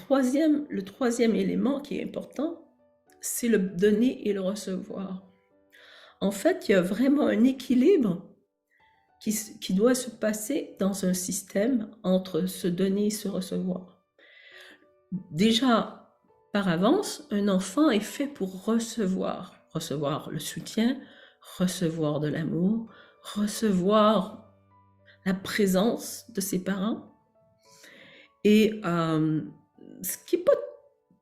le troisième élément qui est important, c'est le donner et le recevoir. En fait, il y a vraiment un équilibre qui doit se passer dans un système entre se donner et se recevoir. Déjà, par avance, un enfant est fait pour recevoir le soutien, recevoir de l'amour, recevoir la présence de ses parents. Et ce qui n'est pas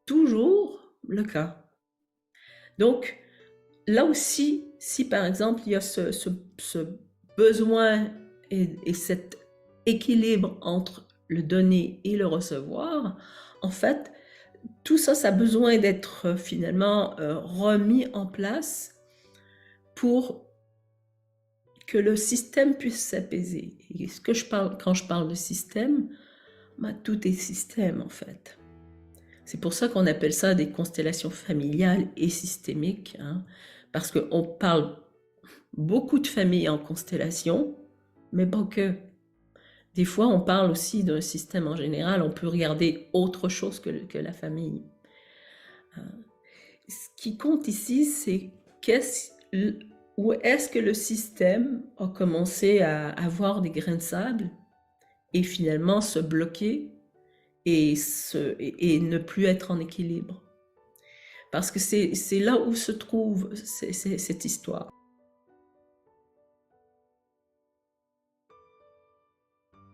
toujours le cas. Donc, là aussi, si par exemple il y a ce besoin et cet équilibre entre le donner et le recevoir, en fait, tout ça, ça a besoin d'être finalement remis en place pour que le système puisse s'apaiser. Et ce que je parle, quand je parle de système, tout est système en fait. C'est pour ça qu'on appelle ça des constellations familiales et systémiques, hein, parce qu'on parle beaucoup de familles en constellation, mais pas que. Des fois, on parle aussi d'un système en général, on peut regarder autre chose que la famille. Ce qui compte ici, c'est où est-ce que le système a commencé à avoir des grains de sable et finalement se bloquer et ne plus être en équilibre. Parce que c'est là où se trouve cette histoire.